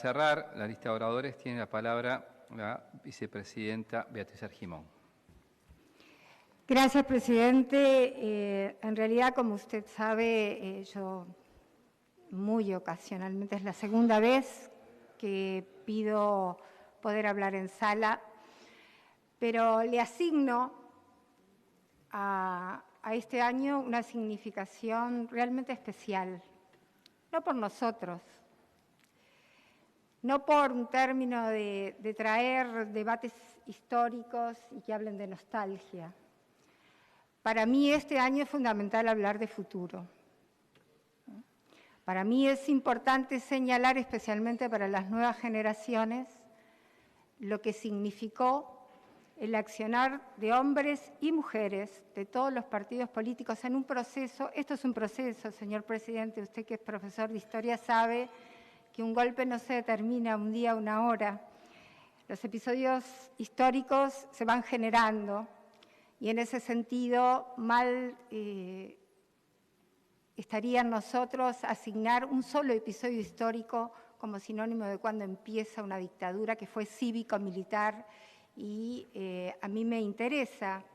Cerrar la lista de oradores, tiene la palabra la vicepresidenta Beatriz Argimón. Gracias, presidente. En realidad, como usted sabe, yo muy ocasionalmente, es la segunda vez que pido poder hablar en sala, pero le asigno a este año una significación realmente especial, no por nosotros, no por un término de traer debates históricos y que hablen de nostalgia. Para mí este año es fundamental hablar de futuro. Para mí es importante señalar, especialmente para las nuevas generaciones, lo que significó el accionar de hombres y mujeres de todos los partidos políticos en un proceso. Esto es un proceso, señor presidente, usted que es profesor de historia sabe que un golpe no se determina un día, una hora. Los episodios históricos se van generando y en ese sentido mal estaría en nosotros asignar un solo episodio histórico como sinónimo de cuando empieza una dictadura que fue cívico-militar y a mí me interesa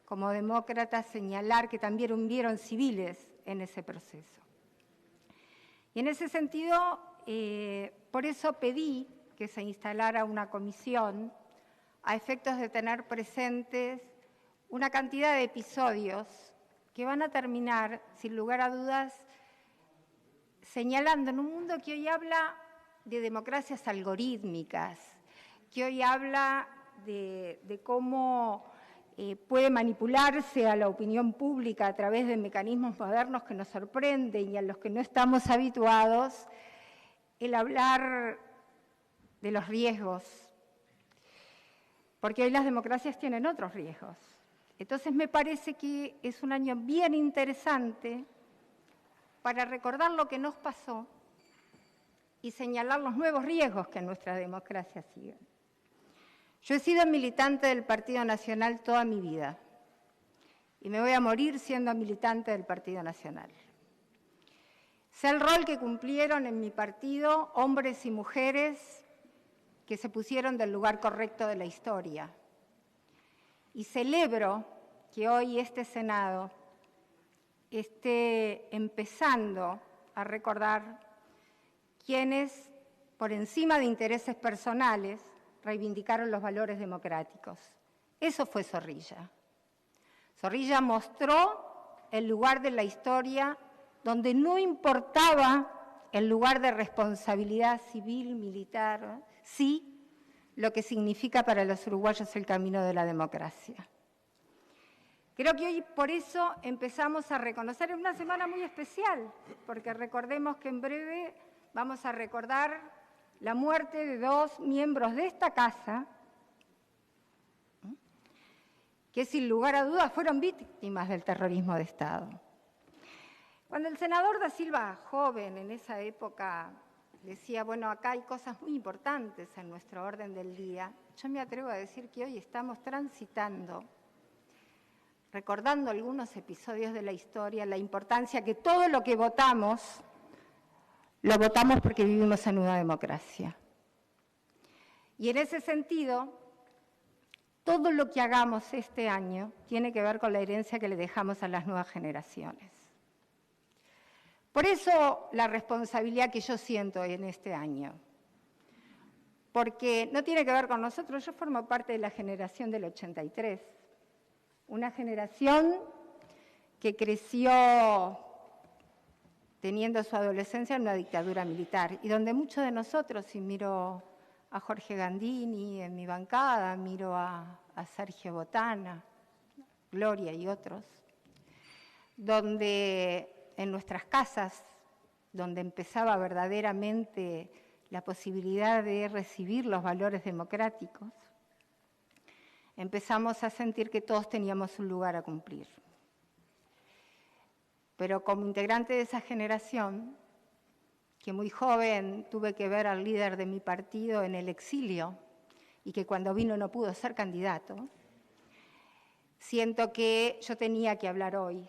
como demócrata señalar que también hubieron civiles en ese proceso. Y en ese sentido, por eso pedí que se instalara una comisión a efectos de tener presentes una cantidad de episodios que van a terminar, sin lugar a dudas, señalando en un mundo que hoy habla de democracias algorítmicas, que hoy habla de cómo puede manipularse a la opinión pública a través de mecanismos modernos que nos sorprenden y a los que no estamos habituados, el hablar de los riesgos, porque hoy las democracias tienen otros riesgos. Entonces me parece que es un año bien interesante para recordar lo que nos pasó y señalar los nuevos riesgos que nuestra democracia sigue. Yo he sido militante del Partido Nacional toda mi vida y me voy a morir siendo militante del Partido Nacional. Sé el rol que cumplieron en mi partido hombres y mujeres que se pusieron del lugar correcto de la historia. Y celebro que hoy este Senado esté empezando a recordar quienes, por encima de intereses personales, reivindicaron los valores democráticos. Eso fue Zorrilla. Zorrilla mostró el lugar de la historia donde no importaba el lugar de responsabilidad civil, militar, sí lo que significa para los uruguayos el camino de la democracia. Creo que hoy por eso empezamos a reconocer, en una semana muy especial, porque recordemos que en breve vamos a recordar la muerte de dos miembros de esta casa, que sin lugar a dudas fueron víctimas del terrorismo de Estado. Cuando el senador Da Silva, joven en esa época, decía, bueno, acá hay cosas muy importantes en nuestro orden del día, yo me atrevo a decir que hoy estamos transitando, recordando algunos episodios de la historia, la importancia que todo lo que votamos, lo votamos porque vivimos en una democracia. Y en ese sentido, todo lo que hagamos este año tiene que ver con la herencia que le dejamos a las nuevas generaciones. Por eso la responsabilidad que yo siento en este año, porque no tiene que ver con nosotros, yo formo parte de la generación del 83, una generación que creció teniendo su adolescencia en una dictadura militar y donde muchos de nosotros, si miro a Jorge Gandini en mi bancada, miro a Sergio Botana, Gloria y otros, donde en nuestras casas, donde empezaba verdaderamente la posibilidad de recibir los valores democráticos, empezamos a sentir que todos teníamos un lugar a cumplir. Pero como integrante de esa generación, que muy joven tuve que ver al líder de mi partido en el exilio y que cuando vino no pudo ser candidato, siento que yo tenía que hablar hoy,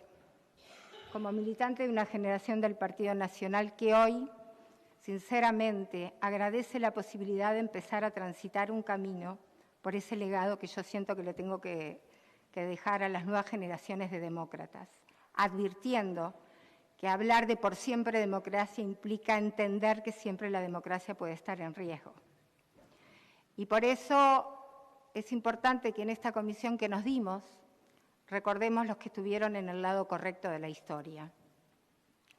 como militante de una generación del Partido Nacional que hoy sinceramente, agradece la posibilidad de empezar a transitar un camino por ese legado que yo siento que le tengo que dejar a las nuevas generaciones de demócratas, advirtiendo que hablar de por siempre democracia implica entender que siempre la democracia puede estar en riesgo. Y por eso es importante que en esta comisión que nos dimos, recordemos los que estuvieron en el lado correcto de la historia,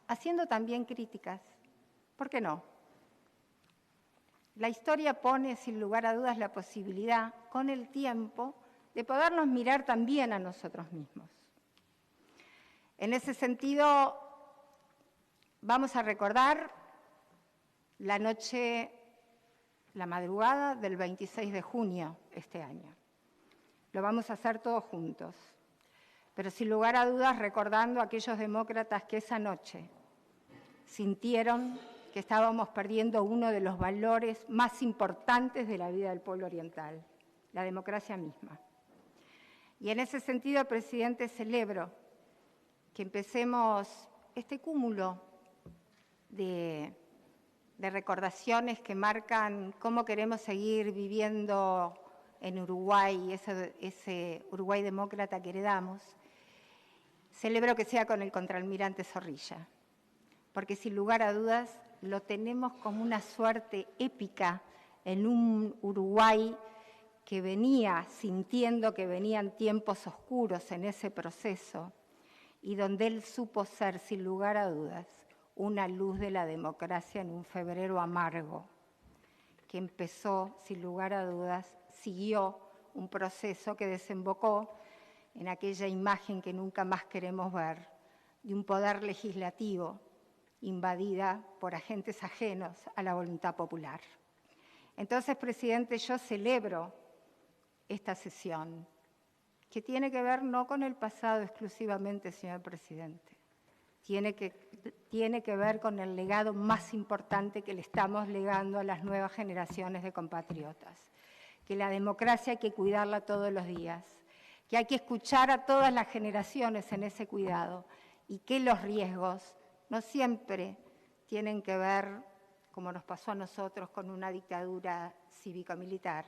haciendo también críticas. ¿Por qué no? La historia pone, sin lugar a dudas, la posibilidad, con el tiempo, de podernos mirar también a nosotros mismos. En ese sentido, vamos a recordar la madrugada del 26 de junio este año. Lo vamos a hacer todos juntos, pero sin lugar a dudas recordando a aquellos demócratas que esa noche sintieron que estábamos perdiendo uno de los valores más importantes de la vida del pueblo oriental, la democracia misma. Y en ese sentido, presidente, celebro que empecemos este cúmulo de recordaciones que marcan cómo queremos seguir viviendo en Uruguay, ese Uruguay demócrata que heredamos. Celebro que sea con el contraalmirante Zorrilla, porque sin lugar a dudas lo tenemos como una suerte épica en un Uruguay que venía sintiendo que venían tiempos oscuros en ese proceso y donde él supo ser, sin lugar a dudas, una luz de la democracia en un febrero amargo, que empezó, sin lugar a dudas, siguió un proceso que desembocó en aquella imagen que nunca más queremos ver, de un poder legislativo invadida por agentes ajenos a la voluntad popular. Entonces, presidente, yo celebro esta sesión, que tiene que ver no con el pasado exclusivamente, señor presidente, tiene que ver con el legado más importante que le estamos legando a las nuevas generaciones de compatriotas, que la democracia hay que cuidarla todos los días, que hay que escuchar a todas las generaciones en ese cuidado y que los riesgos no siempre tienen que ver, como nos pasó a nosotros, con una dictadura cívico-militar,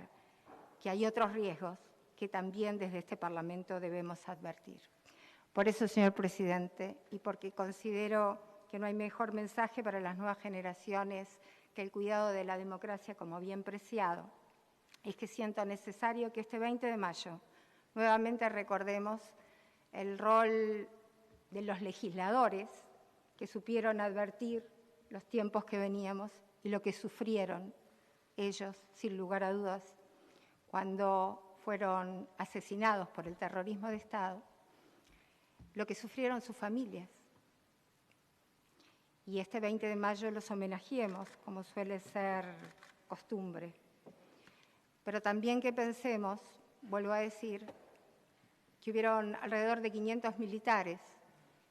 que hay otros riesgos que también desde este Parlamento debemos advertir. Por eso, señor presidente, y porque considero que no hay mejor mensaje para las nuevas generaciones que el cuidado de la democracia como bien preciado, es que siento necesario que este 20 de mayo nuevamente recordemos el rol de los legisladores que supieron advertir los tiempos que veníamos y lo que sufrieron ellos, sin lugar a dudas, cuando fueron asesinados por el terrorismo de Estado, lo que sufrieron sus familias. Y este 20 de mayo los homenajeemos, como suele ser costumbre. Pero también que pensemos, vuelvo a decir, que hubieron alrededor de 500 militares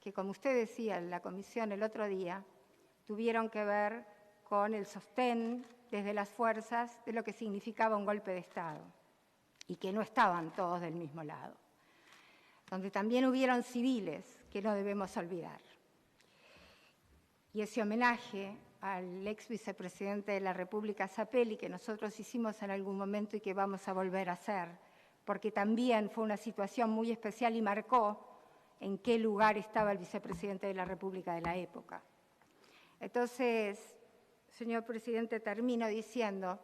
que, como usted decía en la comisión el otro día, tuvieron que ver con el sostén desde las fuerzas de lo que significaba un golpe de Estado y que no estaban todos del mismo lado, donde también hubieron civiles que no debemos olvidar. Y ese homenaje al ex vicepresidente de la República, Zapelli, que nosotros hicimos en algún momento y que vamos a volver a hacer, porque también fue una situación muy especial y marcó en qué lugar estaba el vicepresidente de la República de la época. Entonces, señor presidente, termino diciendo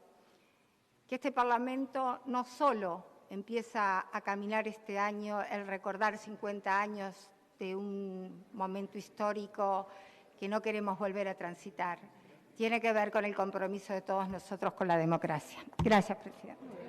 que este Parlamento no solo empieza a caminar este año el recordar 50 años de un momento histórico que no queremos volver a transitar, tiene que ver con el compromiso de todos nosotros con la democracia. Gracias, presidente.